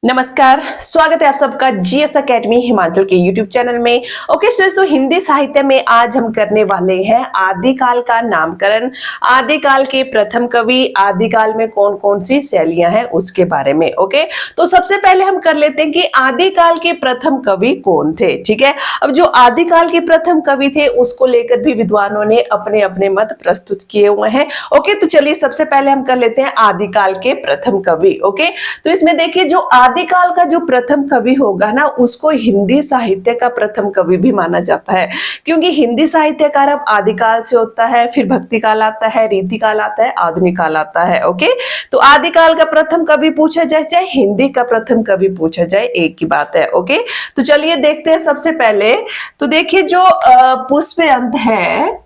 नमस्कार, स्वागत है आप सबका जीएस एकेडमी हिमाचल के यूट्यूब चैनल में। ओके स्टूडेंट्स, तो हिंदी साहित्य में आज हम करने वाले हैं आदिकाल का नामकरण, आदिकाल के प्रथम कवि, आदिकाल में कौन कौन सी शैलियां हैं उसके बारे में। ओके, तो सबसे पहले हम कर लेते हैं कि आदिकाल के प्रथम कवि कौन थे। ठीक है, अब जो आदिकाल के प्रथम कवि थे उसको लेकर भी विद्वानों ने अपने अपने मत प्रस्तुत किए हुए हैं। ओके, तो चलिए सबसे पहले हम कर लेते हैं आदिकाल के प्रथम कवि। ओके, तो इसमें देखिए जो आदिकाल का जो प्रथम कवि होगा ना, उसको हिंदी साहित्य का प्रथम कवि भी माना जाता है, क्योंकि हिंदी साहित्य का आरंभ आदिकाल से होता है, फिर भक्ति काल आता है, रीति काल आता है, आधुनिक काल आता है। ओके, तो आदिकाल का प्रथम कवि पूछा जाए चाहे हिंदी का प्रथम कवि पूछा जाए, एक ही बात है। ओके, तो चलिए देखते हैं। सबसे पहले तो देखिए जो पुष्पयंत है,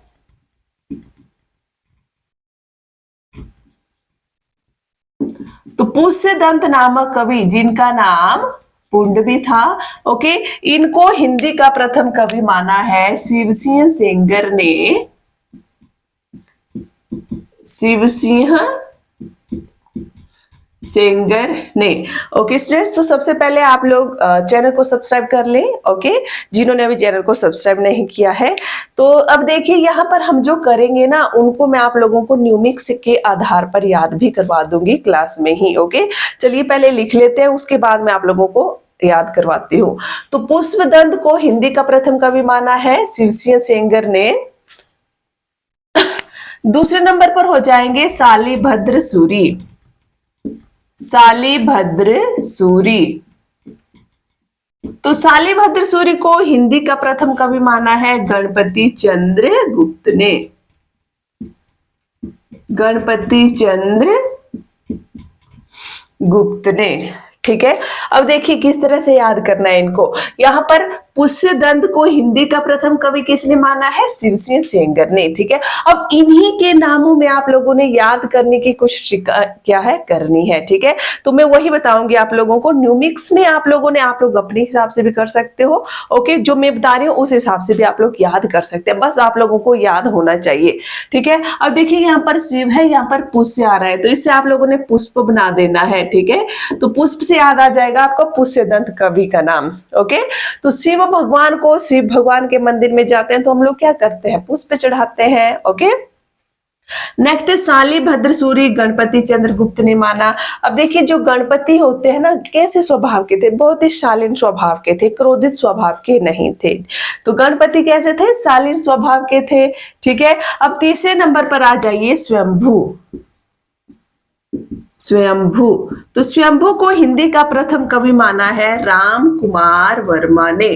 तो पुष्यदंत नामक कवि जिनका नाम पुंडवी था, ओके, इनको हिंदी का प्रथम कवि माना है शिवसिंह सेंगर ने। शिवसिंह सेंगर ने। ओके स्टूडेंट्स, तो सबसे पहले आप लोग चैनल को सब्सक्राइब कर लें। ओके, जिन्होंने अभी चैनल को सब्सक्राइब नहीं किया है। तो अब देखिए यहाँ पर हम जो करेंगे ना, उनको मैं आप लोगों को न्यूमिक्स के आधार पर याद भी करवा दूंगी क्लास में ही। ओके, चलिए पहले लिख लेते हैं, उसके बाद मैं आप लोगों को याद करवाती हूँ। तो पुष्पदंत को हिंदी का प्रथम कवि माना है शिवसिंह सेंगर ने। दूसरे नंबर पर हो जाएंगे शालिभद्र सूरी। शालिभद्र सूरी, तो शालिभद्र सूरी को हिंदी का प्रथम कवि माना है गणपति चंद्र गुप्त ने। गणपति चंद्र गुप्त ने। ठीक है, अब देखिए किस तरह से याद करना है इनको। यहाँ पर पुष्यदंत को हिंदी का प्रथम कवि किसने माना है? शिवसिंह सेंगर ने। ठीक है, अब इन्हीं के नामों में आप लोगों ने याद करने की कोशिश क्या है करनी है। ठीक है, तो मैं वही बताऊंगी आप लोगों को। न्यूमिक्स में आप लोग अपने हिसाब से भी कर सकते हो। ओके, जो मैं बता रही हूँ उस हिसाब से भी आप लोग याद कर सकते हैं, बस आप लोगों को याद होना चाहिए। ठीक है, अब देखिए यहाँ पर शिव है, यहाँ पर पुष्य आ रहा है, तो इससे आप लोगों ने पुष्प बना देना है। ठीक है, तो पुष्प से याद आ जाएगा आपको पुष्यदंत कवि का नाम। ओके, तो शिव भगवान के मंदिर में जाते हैं तो हम लोग क्या करते हैं? पुष्प चढ़ाते हैं। ओके, नेक्स्ट है शालिभद्र सूरी गणपति चंद्रगुप्त ने माना। अब देखिए जो गणपति होते हैं ना, कैसे स्वभाव के थे? बहुत ही शालीन स्वभाव के थे, क्रोधित स्वभाव के नहीं थे। तो गणपति कैसे थे? शालीन स्वभाव के थे। ठीक है, अब तीसरे नंबर पर आ जाइए स्वयंभू। स्वयंभू, तो स्वयंभू को हिंदी का प्रथम कवि माना है राम कुमार वर्मा ने।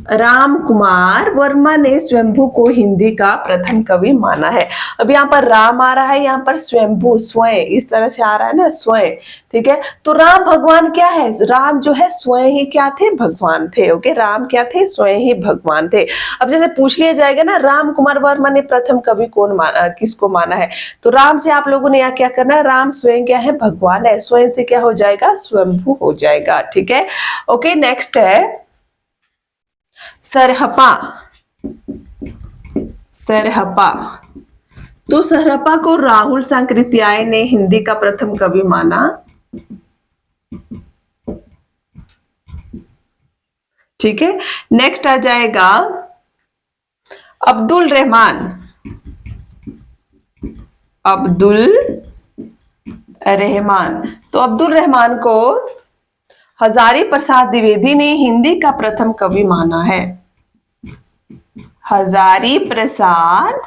राम कुमार वर्मा ने स्वयंभू को हिंदी का प्रथम कवि माना है। अब यहाँ पर राम आ रहा है, यहाँ पर स्वयंभू स्वयं इस तरह से आ रहा है ना, स्वयं। ठीक है, तो राम भगवान क्या है? राम जो है स्वयं ही क्या थे? भगवान थे। ओके, राम क्या थे? स्वयं ही भगवान थे। अब जैसे पूछ लिया जाएगा ना, राम कुमार वर्मा ने प्रथम कवि किसको माना है, तो राम से आप लोगों ने यहाँ क्या करना है? राम स्वयं क्या है? भगवान है। स्वयं से क्या हो जाएगा? स्वयंभू हो जाएगा। ठीक है, ओके, नेक्स्ट है सरहपा। सरहपा, तो सरहपा को राहुल सांकृत्याय ने हिंदी का प्रथम कवि माना। ठीक है, नेक्स्ट आ जाएगा अब्दुल रहमान। अब्दुल रहमान, तो अब्दुल रहमान को हजारी प्रसाद द्विवेदी ने हिंदी का प्रथम कवि माना है। हजारी प्रसाद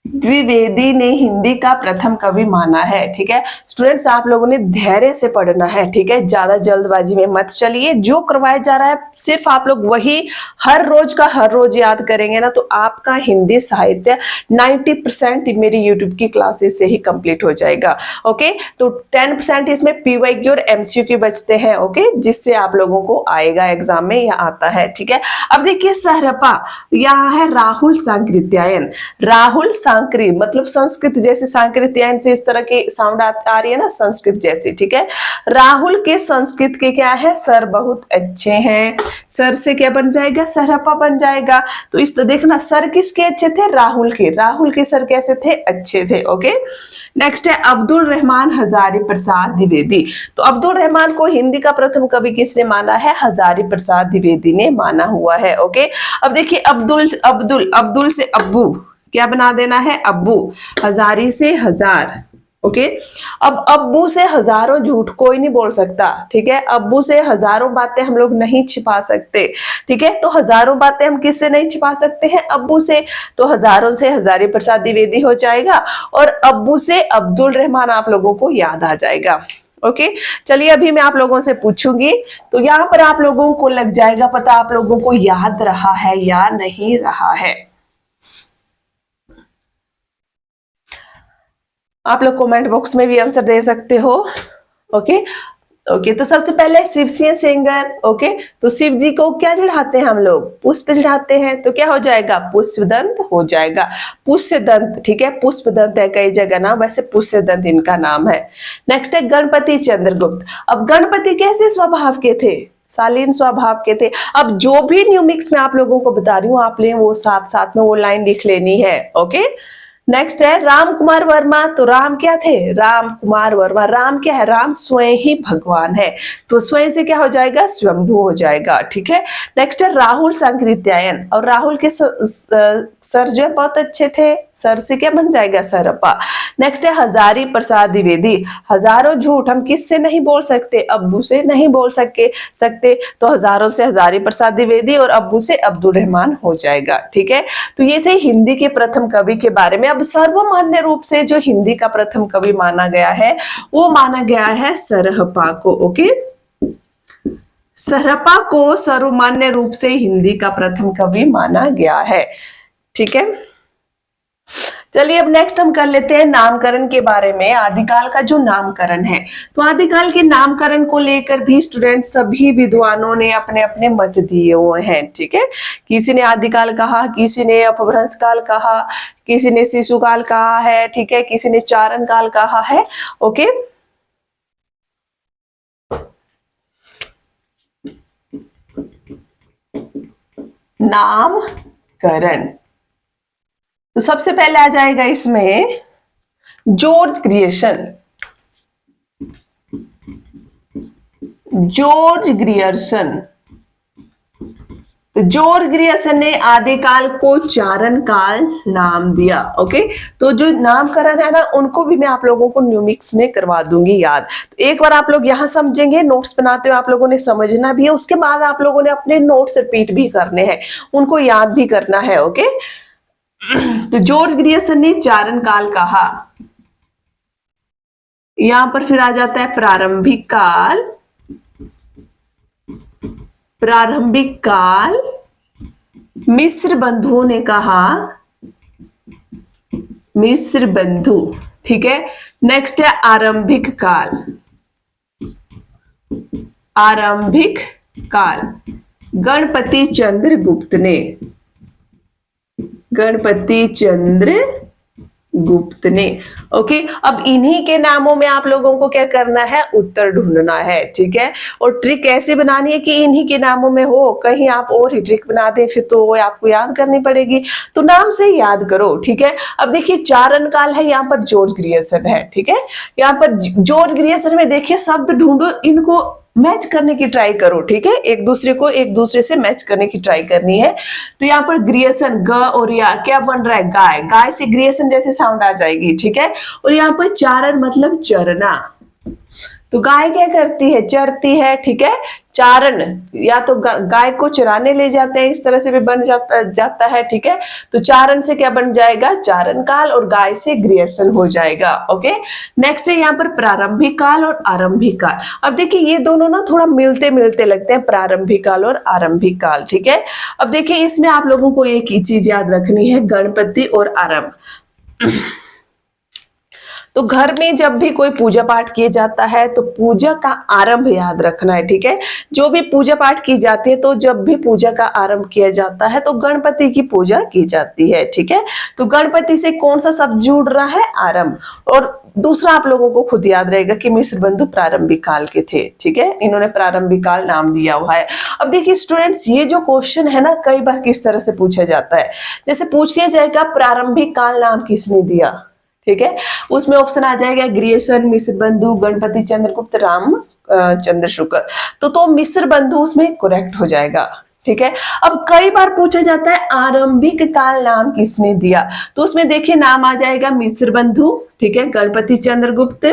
द्विवेदी ने हिंदी का प्रथम कवि माना है। ठीक है स्टूडेंट्स, आप लोगों ने धैर्य से पढ़ना है। ठीक है, ज्यादा जल्दबाजी में मत चलिए। जो करवाया जा रहा है सिर्फ आप लोग वही हर रोज याद करेंगे ना, तो आपका हिंदी साहित्य 90% मेरी यूट्यूब की क्लासेस से ही कंप्लीट हो जाएगा। ओके, तो 10% इसमें पीवाईक्यू और एमसीक्यू बचते हैं। ओके, जिससे आप लोगों को आएगा एग्जाम में, या आता है। ठीक है, अब देखिए सरहपा, यहाँ है राहुल सांकृत्यायन। राहुल सांकृ मतलब संस्कृत जैसे, सांकृत यानी से इस तरह की साउंड आ रही है ना, संस्कृत जैसी, ठीक है। राहुल के संस्कृत के क्या है, सर बहुत अच्छे हैं। सर से क्या बन जाएगा, सरहपा बन जाएगा। तो इस तो देखना, सर किसके अच्छे थे, राहुल के। राहुल के सर कैसे थे, अच्छे थे। ओके, नेक्स्ट है अब्दुल रहमान हजारी प्रसाद द्विवेदी। तो अब्दुल रहमान को हिंदी का प्रथम कवि किसने माना है, हजारी प्रसाद द्विवेदी ने माना हुआ है। ओके, अब देखिए अब्दुल से अब्बू क्या बना देना है, अब्बू। हजारी से हजार। ओके, अब अब्बू से हजारों झूठ कोई नहीं बोल सकता, ठीक है। अब्बू से हजारों बातें हम लोग नहीं छिपा सकते, ठीक है। तो हजारों बातें हम किससे नहीं छिपा सकते हैं, अब्बू से। तो हजारों से हजारी प्रसाद द्विवेदी हो जाएगा, और अब्बू से अब्दुल रहमान आप लोगों को याद आ जाएगा। ओके, चलिए अभी मैं आप लोगों से पूछूंगी, तो यहां पर आप लोगों को लग जाएगा पता, आप लोगों को याद रहा है या नहीं रहा है। आप लोग कमेंट बॉक्स में भी आंसर दे सकते हो। ओके, तो सबसे पहले शिव सिंह सेंगर। ओके, तो शिव जी को क्या चढ़ाते हैं हम लोग, पुष्प चढ़ाते हैं। तो क्या हो जाएगा, पुष्पदंत हो जाएगा, पुष्यदंत, ठीक है। पुष्पदंत है कई जगह ना, वैसे पुष्यदंत इनका नाम है। नेक्स्ट है गणपति चंद्रगुप्त। अब गणपति कैसे स्वभाव के थे, शालीन स्वभाव के थे। अब जो भी न्यू मिक्स में आप लोगों को बता रही हूँ, आप ले वो साथ साथ में वो लाइन लिख लेनी है। ओके, नेक्स्ट है राम कुमार वर्मा। तो राम क्या थे, राम कुमार वर्मा। राम क्या है, राम स्वयं ही भगवान है, तो स्वयं से क्या हो जाएगा, स्वयंभू हो जाएगा, ठीक है। नेक्स्ट है राहुल सांकृत्यायन। और राहुल के सर जो बहुत अच्छे थे, सर से क्या बन जाएगा, सरपा। नेक्स्ट है हजारी प्रसाद द्विवेदी। हजारों झूठ हम किससे नहीं बोल सकते, अब्बू से नहीं बोल सकते, तो हजारों से हजारी प्रसाद द्विवेदी, और अब्बू से अब्दुल रहमान हो जाएगा, ठीक है। तो ये थे हिंदी के प्रथम कवि के बारे में। अब सर्वमान्य रूप से जो हिंदी का प्रथम कवि माना गया है, वो माना गया है सरहपा को। ओके, सरहपा को सर्वमान्य रूप से हिंदी का प्रथम कवि माना गया है, ठीक है। चलिए अब नेक्स्ट हम कर लेते हैं नामकरण के बारे में। आदिकाल का जो नामकरण है, तो आदिकाल के नामकरण को लेकर भी स्टूडेंट सभी विद्वानों ने अपने अपने मत दिए हुए हैं, ठीक है। किसी ने आदिकाल कहा, किसी ने अपभ्रंश काल कहा, किसी ने शिशुकाल कहा है, ठीक है, किसी ने चारण काल कहा है। ओके, नामकरण, तो सबसे पहले आ जाएगा इसमें जॉर्ज ग्रियर्सन। जॉर्ज ग्रियर्सन, तो जॉर्ज ग्रियर्सन ने आदिकाल को चारण काल नाम दिया। ओके, तो जो नामकरण है ना, उनको भी मैं आप लोगों को न्यू मिक्स में करवा दूंगी याद। तो एक बार आप लोग यहां समझेंगे, नोट्स बनाते हुए आप लोगों ने समझना भी है, उसके बाद आप लोगों ने अपने नोट्स रिपीट भी करने हैं, उनको याद भी करना है। ओके, तो जॉर्ज ग्रियर्सन ने चारण काल कहा। यहां पर फिर आ जाता है प्रारंभिक काल। प्रारंभिक काल मिस्र बंधुओं ने कहा, मिस्र बंधु, ठीक है। नेक्स्ट है आरंभिक काल। आरंभिक काल गणपति चंद्रगुप्त ने, गणपति चंद्रगुप्त ने। ओके, अब इन्हीं के नामों में आप लोगों को क्या करना है, उत्तर ढूंढना है, ठीक है। और ट्रिक ऐसे बनानी है कि इन्हीं के नामों में हो, कहीं आप और ही ट्रिक बना दे फिर तो वो आपको याद करनी पड़ेगी, तो नाम से ही याद करो, ठीक है। अब देखिए चारण काल है, यहाँ पर जॉर्ज ग्रियर्सन है, ठीक है। यहाँ पर जॉर्ज ग्रियर्सन में देखिए शब्द ढूंढो, इनको मैच करने की ट्राई करो, ठीक है। एक दूसरे से मैच करने की ट्राई करनी है। तो यहाँ पर ग्रियर्सन, ग और या क्या बन रहा है, गाय। गाय से ग्रियर्सन जैसे साउंड आ जाएगी, ठीक है। और यहाँ पर चारण मतलब चरना, तो गाय क्या करती है, चरती है, ठीक है। चारण या तो गाय को चराने ले जाते हैं, इस तरह से भी बन जाता है, ठीक है। तो चारण से क्या बन जाएगा, चारण काल, और गाय से ग्रियर्सन हो जाएगा। ओके, नेक्स्ट है यहाँ पर प्रारंभिक काल और आरंभिक काल। अब देखिए ये दोनों ना थोड़ा मिलते मिलते लगते हैं, प्रारंभिक काल और आरंभिक काल, ठीक है। अब देखिए इसमें आप लोगों को एक ही चीज याद रखनी है, गणपति और आरंभ। तो घर में जब भी कोई पूजा पाठ किया जाता है तो पूजा का आरंभ याद रखना है, ठीक है। जो भी पूजा पाठ की जाती है तो जब भी पूजा का आरंभ किया जाता है तो गणपति की पूजा की जाती है, ठीक है। तो गणपति से कौन सा शब्द जुड़ रहा है? आरंभ। और दूसरा आप लोगों को खुद याद रहेगा कि मिस्र बंधु प्रारंभिक काल के थे, ठीक है। इन्होंने प्रारंभिक काल नाम दिया हुआ है। अब देखिए स्टूडेंट्स, ये जो क्वेश्चन है ना कई बार किस तरह से पूछा जाता है, जैसे पूछ लिया जाएगा प्रारंभिक काल नाम किसने दिया, ठीक है। उसमें ऑप्शन आ जाएगा ग्रियसन, मिस्र बंधु, गणपति चंद्रगुप्त, राम चंद्र शुक्ल। तो मिस्र बंधु उसमें करेक्ट हो जाएगा, ठीक है। अब कई बार पूछा जाता है आरंभिक काल नाम किसने दिया, तो उसमें देखिए नाम आ जाएगा मिस्र बंधु, ठीक है, गणपति चंद्रगुप्त,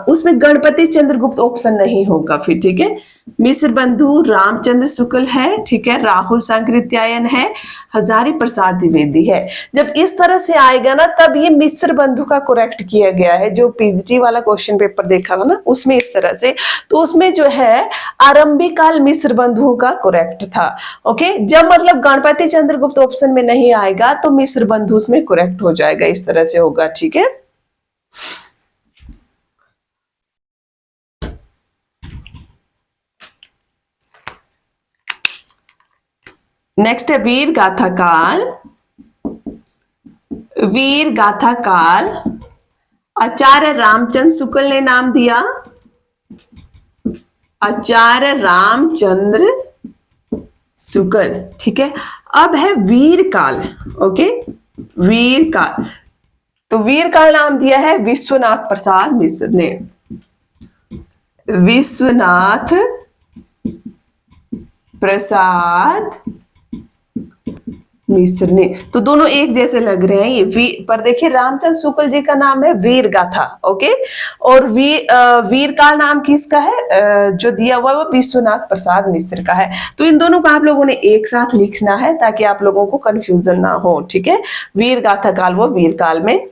उसमें गणपति चंद्रगुप्त ऑप्शन नहीं होगा फिर, ठीक है। मिस्र बंधु रामचंद्र शुक्ल है, ठीक है, राहुल सांकृत्यायन है, हजारी प्रसाद द्विवेदी है। जब इस तरह से आएगा ना तब ये मिस्र बंधु का करेक्ट किया गया है। जो पीएचडी वाला क्वेश्चन पेपर देखा था ना उसमें इस तरह से, तो उसमें जो है आरंभिक काल मिस्र बंधुओं का करेक्ट था। ओके, जब मतलब गणपति चंद्रगुप्त ऑप्शन में नहीं आएगा तो मिस्र बंधु उसमें करेक्ट हो जाएगा, इस तरह से होगा, ठीक है। नेक्स्ट है वीर गाथा काल। वीर गाथा काल आचार्य रामचंद्र शुक्ल ने नाम दिया, आचार्य रामचंद्र शुक्ल, ठीक है। अब है वीर काल, ओके, वीर काल। तो वीर काल नाम दिया है विश्वनाथ प्रसाद मिश्र ने, विश्वनाथ प्रसाद मिश्र ने। तो दोनों एक जैसे लग रहे हैं ये, पर देखिए रामचंद्र शुक्ल जी का नाम है वीर गाथा, ओके। और वीर का नाम किसका है? जो दिया हुआ है वो विश्वनाथ प्रसाद मिश्र का है। तो इन दोनों को आप लोगों ने एक साथ लिखना है ताकि आप लोगों को कंफ्यूजन ना हो, ठीक है। वीर गाथा काल वो वीर काल में।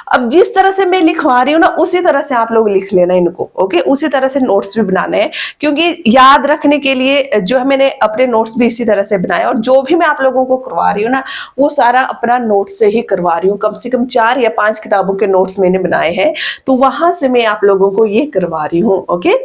अब जिस तरह से मैं लिखवा रही हूँ ना उसी तरह से आप लोग लिख लेना इनको, ओके। उसी तरह से नोट्स भी बनाने हैं, क्योंकि याद रखने के लिए जो है मैंने अपने नोट्स भी इसी तरह से बनाए, और जो भी मैं आप लोगों को करवा रही हूँ ना वो सारा अपना नोट्स से ही करवा रही हूँ। कम से कम 4 या 5 किताबों के नोट्स मैंने बनाए हैं, तो वहां से मैं आप लोगों को ये करवा रही हूँ, ओके।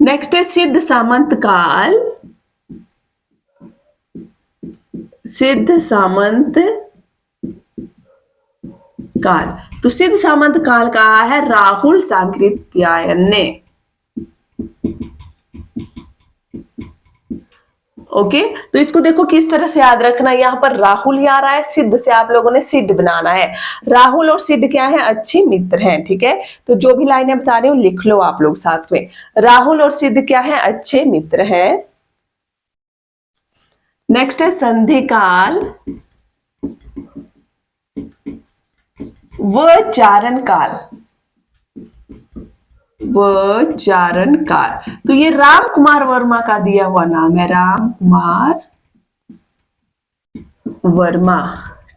नेक्स्ट है सिद्ध सामंत काल। सिद्ध सामंत काल, तो सिद्ध सामंत काल कहा है राहुल सांकृत्यायन ने, ओके। तो इसको देखो किस तरह से याद रखना, यहाँ पर राहुल ही आ रहा है, सिद्ध से आप लोगों ने सिद्ध बनाना है। राहुल और सिद्ध क्या है? अच्छे मित्र हैं, ठीक है। तो जो भी लाइनें बता रही हूँ लिख लो आप लोग साथ में। राहुल और सिद्ध क्या है? अच्छे मित्र हैं। नेक्स्ट है संधि काल व चारण काल। व चारण काल, तो ये राम कुमार वर्मा का दिया हुआ नाम है, राम कुमार वर्मा,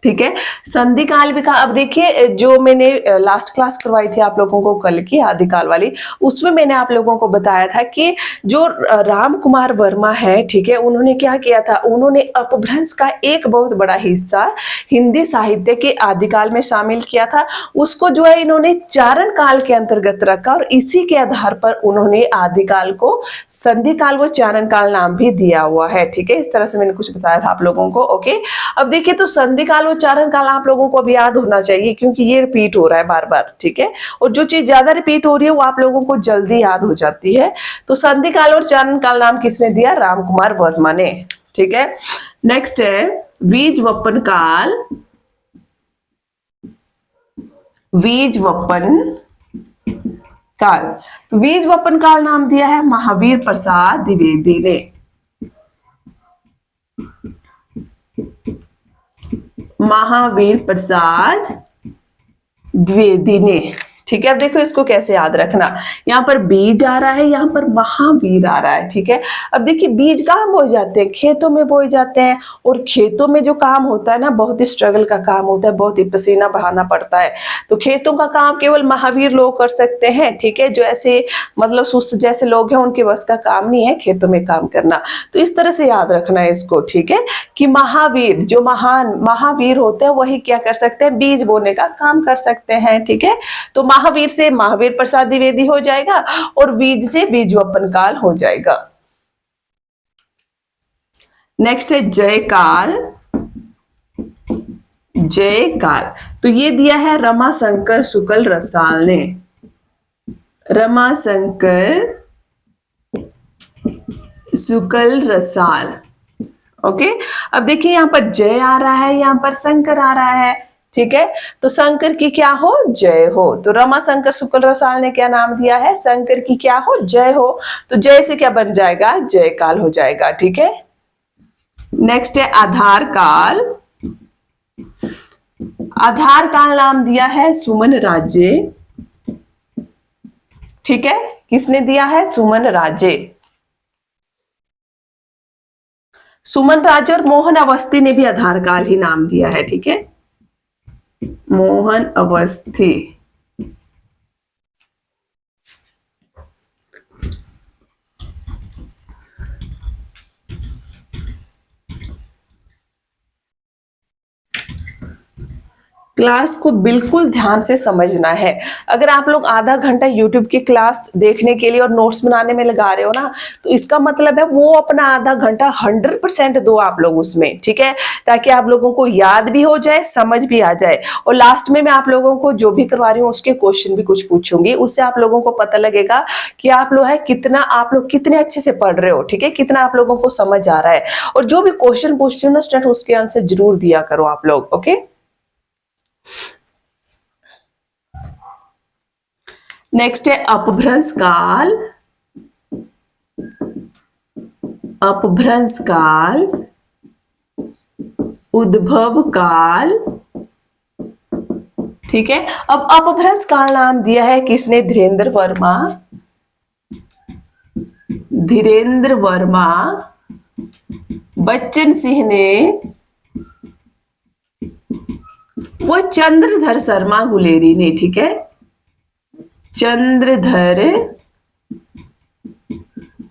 ठीक है। संधि काल भी कहा। अब देखिए जो मैंने लास्ट क्लास करवाई थी आप लोगों को कल की आदिकाल वाली, उसमें मैंने आप लोगों को बताया था कि जो राम कुमार वर्मा है, ठीक है, उन्होंने क्या किया था, उन्होंने अपभ्रंश का एक बहुत बड़ा हिस्सा हिंदी साहित्य के आदिकाल में शामिल किया था। उसको जो है इन्होंने चारण काल के अंतर्गत रखा और इसी के आधार पर उन्होंने आदिकाल को संधि काल व चारण काल नाम भी दिया हुआ है, ठीक है। इस तरह से मैंने कुछ बताया था आप लोगों को, ओके। अब देखिए तो संधि काल चारण काल आप लोगों को अब याद होना चाहिए क्योंकि ये रिपीट हो रहा है बार बार, ठीक है। और जो चीज ज्यादा रिपीट हो रही है वो आप लोगों को जल्दी याद हो जाती है। तो संधि काल और चारण काल नाम किसने दिया? राम कुमार वर्मा ने, ठीक है। नेक्स्ट है वीजवपन काल। वीजवपन काल, तो वीजवपन काल नाम दिया है महावीर प्रसाद द्विवेदी ने। महावीर प्रसाद द्विवेदी ने, ठीक है। अब देखो इसको कैसे याद रखना, यहाँ पर बीज आ रहा है, यहाँ पर महावीर आ रहा है। ठीक है। अब देखिए बीज कहाँ बोए जाते हैं, खेतों में बोए जाते हैं, और खेतों में जो काम होता है ना, बहुत ही स्ट्रगल का काम होता है, बहुत ही पसीना बहाना पड़ता है। तो खेतों का काम केवल महावीर लोग कर सकते हैं। ठीक है। जो ऐसे मतलब सुस्त जैसे लोग हैं, उनके बस का काम नहीं है खेतों में काम करना। तो इस तरह से याद रखना है इसको। ठीक है, कि महावीर, जो महान महावीर होते हैं, वही क्या कर सकते हैं, बीज बोने का काम कर सकते हैं। ठीक है। तो महावीर से महावीर प्रसाद द्विवेदी हो जाएगा, और बीज से बीजवपन काल हो जाएगा। नेक्स्ट है जयकाल। जयकाल तो ये दिया है रमाशंकर शुक्ल रसाल ने। रमाशंकर शुक्ल रसाल। ओके। अब देखिए यहाँ पर जय आ रहा है, यहाँ पर शंकर आ रहा है। ठीक है। तो शंकर की क्या हो, जय हो। तो रमाशंकर शुक्ल रसाल ने क्या नाम दिया है, शंकर की क्या हो, जय हो। तो जय से क्या बन जाएगा, जयकाल हो जाएगा। ठीक है। नेक्स्ट है आधार काल। आधार काल नाम दिया है सुमन राजे। ठीक है। किसने दिया है, सुमन राजे। सुमन राजे और मोहन अवस्थी ने भी आधार काल ही नाम दिया है। ठीक है। मोहन अवस्थी। क्लास को बिल्कुल ध्यान से समझना है। अगर आप लोग आधा घंटा YouTube की क्लास देखने के लिए और नोट्स बनाने में लगा रहे हो ना, तो इसका मतलब है वो अपना आधा घंटा 100% दो आप लोग उसमें। ठीक है। ताकि आप लोगों को याद भी हो जाए, समझ भी आ जाए, और लास्ट में मैं आप लोगों को जो भी करवा रही हूँ उसके क्वेश्चन भी कुछ पूछूंगी। उससे आप लोगों को पता लगेगा कि आप लोग कितने अच्छे से पढ़ रहे हो। ठीक है। कितना आप लोगों को समझ आ रहा है। और जो भी क्वेश्चन पूछती हूँ ना स्टूडेंट, उसके आंसर जरूर दिया करो आप लोग। ओके। नेक्स्ट है अपभ्रंश काल। अपभ्रंश काल, उद्भव काल। ठीक है। अब अपभ्रंश काल नाम दिया है किसने, धीरेन्द्र वर्मा। धीरेन्द्र वर्मा, बच्चन सिंह ने, वो चंद्रधर शर्मा गुलेरी ने। ठीक है। चंद्रधर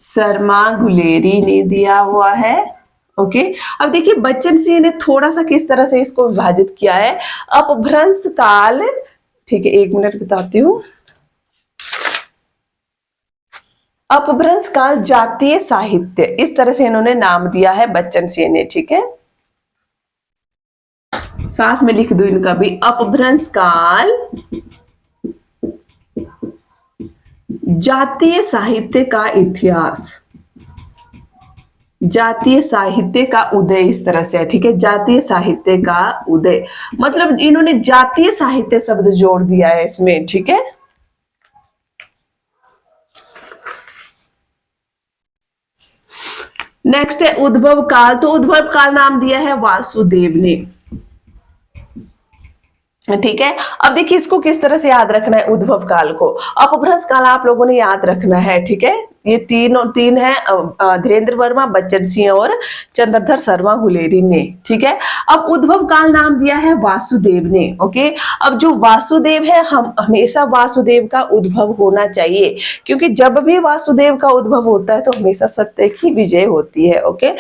शर्मा गुलेरी ने दिया हुआ है। ओके। अब देखिए बच्चन सिंह ने थोड़ा सा किस तरह से इसको विभाजित किया है, अपभ्रंश काल। ठीक है, 1 मिनट बताती हूं। अपभ्रंश काल जातीय साहित्य, इस तरह से इन्होंने नाम दिया है बच्चन सिंह ने। ठीक है। साथ में लिख दो इनका भी, अपभ्रंश काल जातीय साहित्य का इतिहास, जातीय साहित्य का उदय, इस तरह से है। ठीक है। जातीय साहित्य का उदय, मतलब इन्होंने जातीय साहित्य शब्द जोड़ दिया है इसमें। ठीक है। नेक्स्ट है उद्भव काल। तो उद्भव काल नाम दिया है वासुदेव ने। ठीक है। अब देखिए इसको किस तरह से याद रखना है, उद्भव काल को। अपभ्रंश काल आप लोगों ने याद रखना है। ठीक है। ये तीन है, धीरेन्द्र वर्मा, बच्चन सिंह और चंद्रधर शर्मा गुलेरी ने। ठीक है। अब उद्भव काल नाम दिया है वासुदेव ने। ओके। अब जो वासुदेव है, हम हमेशा वासुदेव का उद्भव होना चाहिए, क्योंकि जब भी वासुदेव का उद्भव होता है तो हमेशा सत्य की विजय होती है। ओके।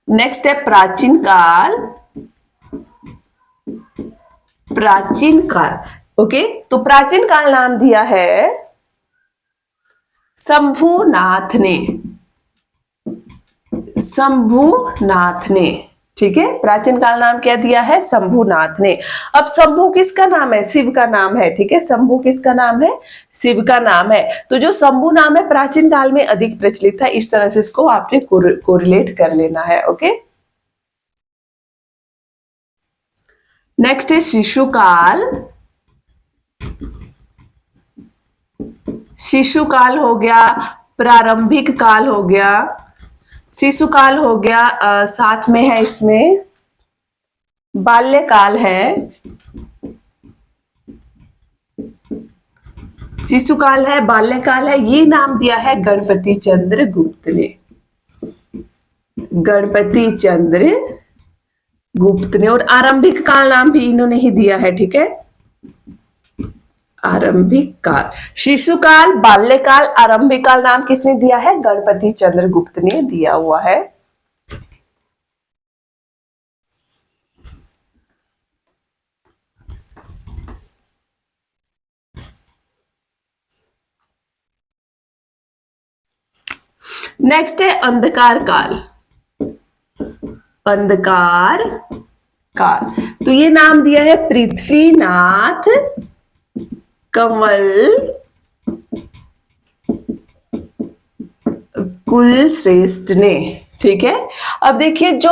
नेक्स्ट है प्राचीन काल। प्राचीन काल। ओके। तो प्राचीन काल नाम दिया है शंभुनाथ ने। शंभुनाथ ने। ठीक है। प्राचीन काल नाम क्या दिया है, शंभुनाथ ने। अब शंभु किसका नाम है, शिव का नाम है। ठीक है। शंभु किसका नाम है, शिव का नाम है। तो जो शंभु नाम है प्राचीन काल में अधिक प्रचलित था। इस तरह से इसको आपने कोरिलेट कर लेना है। ओके। नेक्स्ट है शिशुकाल। शिशुकाल हो गया, प्रारंभिक काल हो गया, शिशुकाल हो गया, साथ में है इसमें बाल्यकाल है, शिशुकाल है, बाल्यकाल है। ये नाम दिया है गणपति चंद्र गुप्त ने, गणपति चंद्र गुप्त ने। और आरंभिक काल नाम भी इन्होंने ही दिया है, ठीक है, आरंभिक काल, शिशुकाल, बाल्यकाल, आरंभिक काल नाम किसने दिया है? गणपति चंद्र गुप्त ने दिया हुआ है। नेक्स्ट है अंधकार काल, अंधकार काल। तो ये नाम दिया है पृथ्वीनाथ कमल कुल श्रेष्ठ ने, ठीक है। अब देखिए जो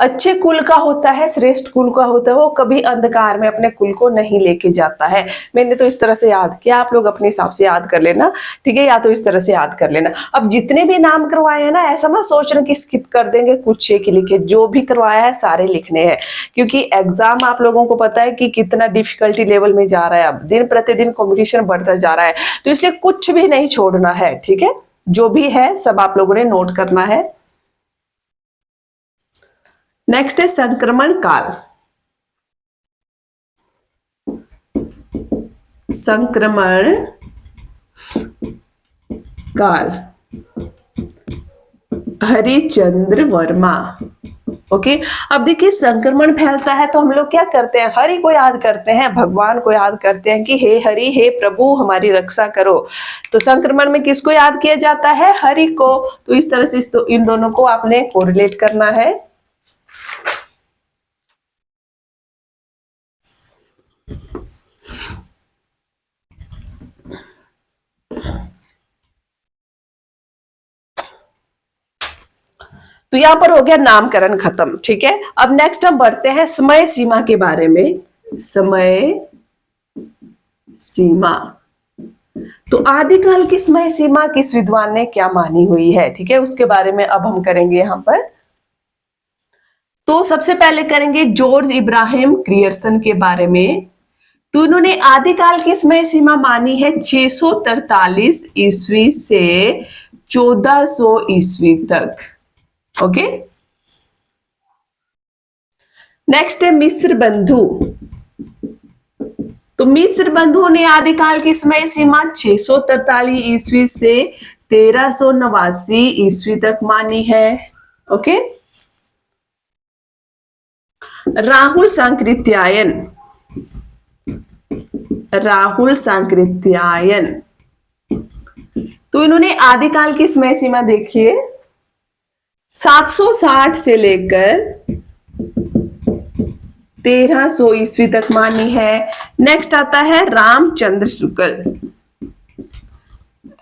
अच्छे कुल का होता है, श्रेष्ठ कुल का होता है, वो कभी अंधकार में अपने कुल को नहीं लेके जाता है। मैंने तो इस तरह से याद किया, आप लोग अपने हिसाब से याद कर लेना, ठीक है, या तो इस तरह से याद कर लेना। अब जितने भी नाम करवाए हैं ना, ऐसा मत सोचना कि स्किप कर देंगे, कुछ एक लिखे, जो भी करवाया है सारे लिखने हैं, क्योंकि एग्जाम आप लोगों को पता है कि कितना डिफिकल्टी लेवल में जा रहा है, अब दिन प्रतिदिन कॉम्पिटिशन बढ़ता जा रहा है, तो इसलिए कुछ भी नहीं छोड़ना है, ठीक है, जो भी है सब आप लोगों ने नोट करना है। नेक्स्ट है संक्रमण काल, संक्रमण काल, हरिचंद्र वर्मा, ओके। अब देखिए संक्रमण फैलता है तो हम लोग क्या करते हैं? हरि को याद करते हैं, भगवान को याद करते हैं कि हे हरि, हे प्रभु हमारी रक्षा करो। तो संक्रमण में किसको याद किया जाता है? हरि को। तो इस तरह से इन दोनों को आपने कोरिलेट करना है। तो यहां पर हो गया नामकरण खत्म, ठीक है। अब नेक्स्ट हम बढ़ते हैं समय सीमा के बारे में। समय सीमा, तो आदिकाल की समय सीमा किस विद्वान ने क्या मानी हुई है, ठीक है, उसके बारे में अब हम करेंगे यहां पर। तो सबसे पहले करेंगे जॉर्ज इब्राहिम ग्रियर्सन के बारे में। तो उन्होंने आदिकाल की समय सीमा मानी है 643 ईस्वी से 1400 ईस्वी तक, ओके। नेक्स्ट है मिस्र बंधु। तो मिस्र बंधुओं ने आदिकाल की समय सीमा 643 ईस्वी से 1389 ईस्वी तक मानी है, ओके। राहुल सांकृत्यायन, राहुल सांकृत्यायन, तो इन्होंने आदिकाल की समय सीमा देखिए 760 से लेकर 1300 ईस्वी तक मानी है। नेक्स्ट आता है रामचंद्र शुक्ल,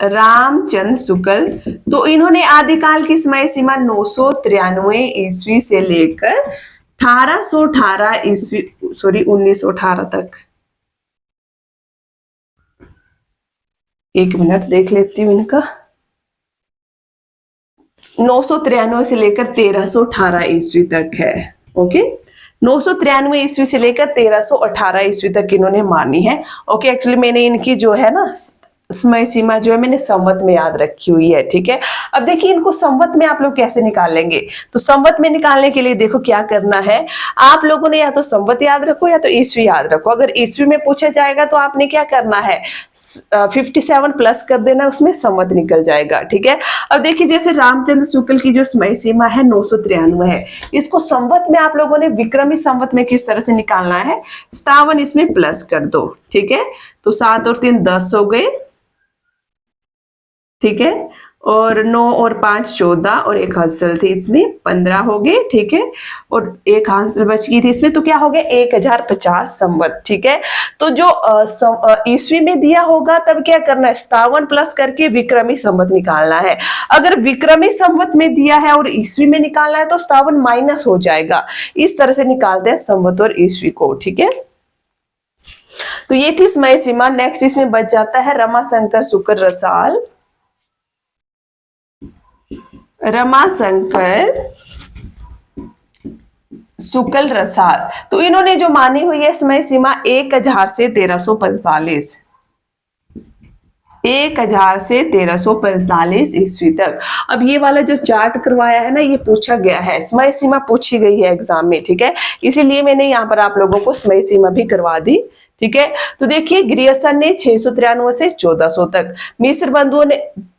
रामचंद्र शुक्ल, तो इन्होंने आदिकाल की समय सीमा 993 ईस्वी से लेकर 1818 ईस्वी 1918 तक। एक मिनट देख लेती हूँ इनका। 993 से लेकर 1318 ईस्वी तक है, ओके। 993 ईस्वी से लेकर 1318 ईस्वी तक इन्होंने मानी है, ओके। एक्चुअली मैंने इनकी जो है ना समय सीमा जो है मैंने संवत में याद रखी हुई है, ठीक है। अब देखिए इनको संवत में आप लोग कैसे निकालेंगे? तो संवत में निकालने के लिए देखो क्या करना है, आप लोगों ने या तो संवत याद रखो या तो ईस्वी याद रखो। अगर ईस्वी में पूछा जाएगा तो आपने क्या करना है, 57 प्लस कर देना, उसमें संवत निकल जाएगा, ठीक है। अब देखिए जैसे रामचंद्र शुक्ल की जो समय सीमा है 993 है, इसको संवत में आप लोगों ने विक्रमी संवत में किस तरह से निकालना है, 57 इसमें प्लस कर दो, ठीक है। तो 7 और 3 10 हो गए, ठीक है, और 9 और 5 14 और एक हांसल थी इसमें 15 हो गए, ठीक है, और एक हांसल बच गई थी इसमें, तो क्या हो गया 1050 संवत, ठीक है। तो जो ईस्वी में दिया होगा तब क्या करना है, 57 प्लस करके विक्रमी संवत निकालना है। अगर विक्रमी संवत में दिया है और ईस्वी में निकालना है तो 57 माइनस हो जाएगा। इस तरह से निकालते हैं संवत और ईस्वी को, ठीक है। तो ये थी समय सीमा। नेक्स्ट इसमें बच जाता है रमाशंकर शुक्ल रसाल। रमाशंकर शुक्ल रसाल, तो इन्होंने जो मानी हुई है समय सीमा 1000 से 1345, 1000 से 1345 ईस्वी तक। अब ये वाला जो चार्ट करवाया है ना, ये पूछा गया है, समय सीमा पूछी गई है एग्जाम में, ठीक है, इसीलिए मैंने यहाँ पर आप लोगों को समय सीमा भी करवा दी, ठीक है। तो देखिए ग्रियर्सन ने 693 से 1400 तक, मिस्र बंधुओं ने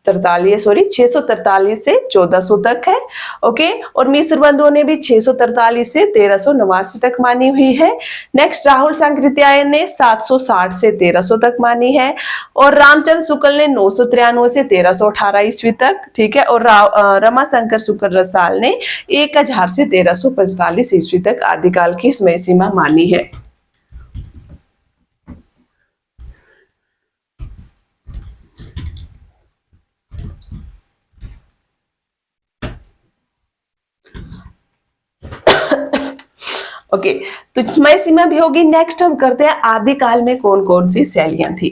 643 से 1400 तक है, ओके, और मिस्र बंधुओं ने भी 643 से 1389 तक मानी हुई है। नेक्स्ट राहुल सांकृत्यायन ने 760 से 1300 तक मानी है, और रामचंद्र शुक्ल ने 993 से 1318 ईस्वी तक, ठीक है, और रमाशंकर शुक्ल रसाल ने 1000 से 1345 ईस्वी तक आदिकाल की समय सीमा मानी है। ओके, तो समय सीमा भी होगी। नेक्स्ट हम करते हैं आदिकाल में कौन कौन सी शैलियां थी।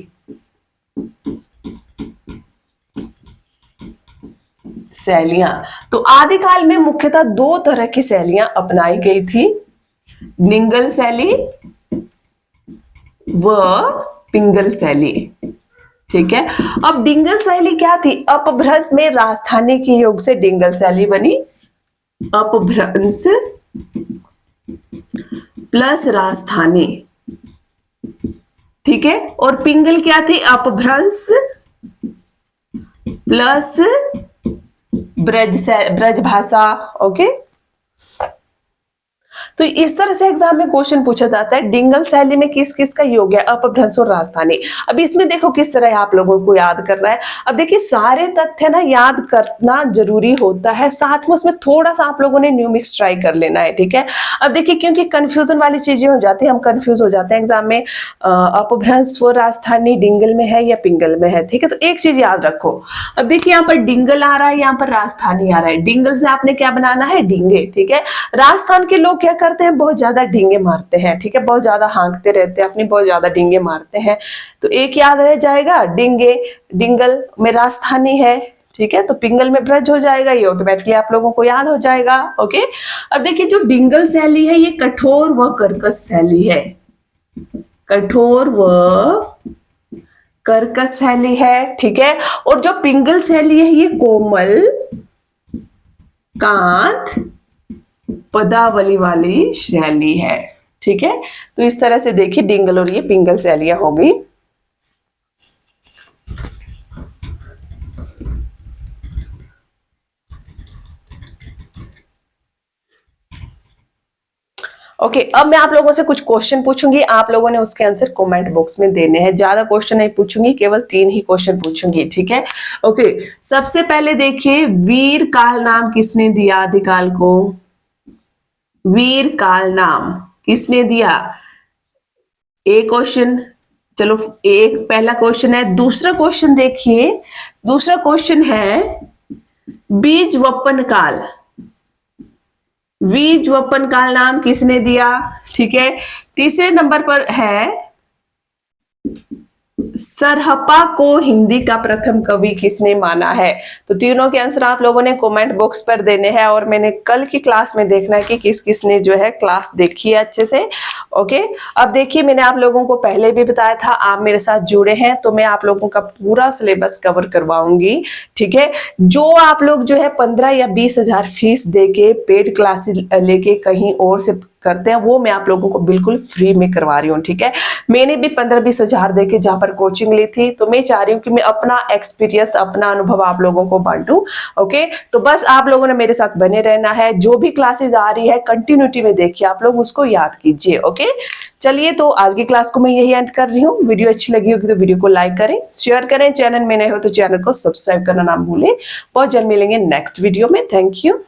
शैलियां, तो आदिकाल में मुख्यतः 2 तरह की शैलियां अपनाई गई थी, डिंगल शैली व पिंगल शैली, ठीक है। अब डिंगल शैली क्या थी? अपभ्रंश में राजधानी के योग से डिंगल शैली बनी, अपभ्रंश प्लस राजधानी, ठीक है, और पिंगल क्या थी? अपभ्रंश प्लस ब्रज भाषा, ओके। तो इस तरह से एग्जाम में क्वेश्चन पूछा जाता है, डिंगल शैली में किस किस का योग है? अपभ्रंश और राजधानी। अब इसमें देखो किस तरह आप लोगों को याद करना है। अब देखिए सारे तथ्य ना याद करना जरूरी होता है, साथ में उसमें थोड़ा सा आप लोगों ने न्यू मिक्स ट्राई कर लेना है, ठीक है। अब देखिए क्योंकि कंफ्यूजन वाली चीजें हो जाती है, हम कंफ्यूज हो जाते हैं एग्जाम में, अपभ्रंश व राजधानी डिंगल में है या पिंगल में है, ठीक है। तो एक चीज याद रखो, अब देखिए यहाँ पर डिंगल आ रहा है, यहाँ पर राजधानी आ रहा है। डिंगल से आपने क्या बनाना है? डींगे, ठीक है। राजस्थान के लोग क्या करते हैं? बहुत ज्यादा डींगे मारते हैं, ठीक है, बहुत ज्यादा हाँकते रहते हैं, अपनी बहुत ज्यादा डींगे मारते हैं। तो एक याद रह जाएगा, डींगे, डिंगल में राजधानी है, ठीक है, तो पिंगल में ब्रज हो जाएगा, ये ऑटोमेटिकली आप लोगों को याद हो जाएगा, ओके। अब देखिए जो डिंगल शैली है ये कठोर व कर्कश शैली है, कठोर व कर्कश शैली है, ठीक है। और जो पिंगल शैली है ये कोमल, कांत, पदावली वाली शैली है, ठीक है। तो इस तरह से देखिए डिंगल और ये पिंगल शैलियां होगी। ओके, अब मैं आप लोगों से कुछ क्वेश्चन पूछूंगी, आप लोगों ने उसके आंसर कमेंट बॉक्स में देने हैं। ज्यादा क्वेश्चन नहीं पूछूंगी, केवल 3 ही क्वेश्चन पूछूंगी, ठीक है। ओके, सबसे पहले देखिए वीर काल नाम किसने दिया आदिकाल को? वीर काल नाम किसने दिया? एक क्वेश्चन, चलो एक पहला क्वेश्चन है। दूसरा क्वेश्चन देखिए, दूसरा क्वेश्चन है बीज वपन काल, बीज वपन काल नाम किसने दिया? ठीक है। तीसरे नंबर पर है सरहपा को हिंदी का प्रथम कवि किसने माना है? तो तीनों के आंसर आप लोगों ने कमेंट बॉक्स पर देने हैं, और मैंने कल की क्लास में देखना है कि किस किसने जो है क्लास देखी है अच्छे से, ओके। अब देखिए मैंने आप लोगों को पहले भी बताया था, आप मेरे साथ जुड़े हैं तो मैं आप लोगों का पूरा सिलेबस कवर करवाऊंगी, ठीक है। जो आप लोग जो है 15 या 20 हजार फीस देके पेड क्लासेस लेके कहीं और से करते हैं, वो मैं आप लोगों को बिल्कुल फ्री में करवा रही हूँ, ठीक है। मैंने भी 15-20 हजार देके जहां पर कोचिंग ली थी, तो मैं चाह रही हूँ कि मैं अपना एक्सपीरियंस, अपना अनुभव आप लोगों को बांटूं, ओके। तो बस आप लोगों ने मेरे साथ बने रहना है, जो भी क्लासेस आ रही है कंटिन्यूटी में देखिए, आप लोग उसको याद कीजिए, ओके। चलिए तो आज की क्लास को मैं यही एंड कर रही हूँ। वीडियो अच्छी लगी होगी तो वीडियो को लाइक करें, शेयर करें, चैनल में नए हो तो चैनल को सब्सक्राइब करना ना भूलें। बहुत जल्द मिलेंगे नेक्स्ट वीडियो में। Thank you.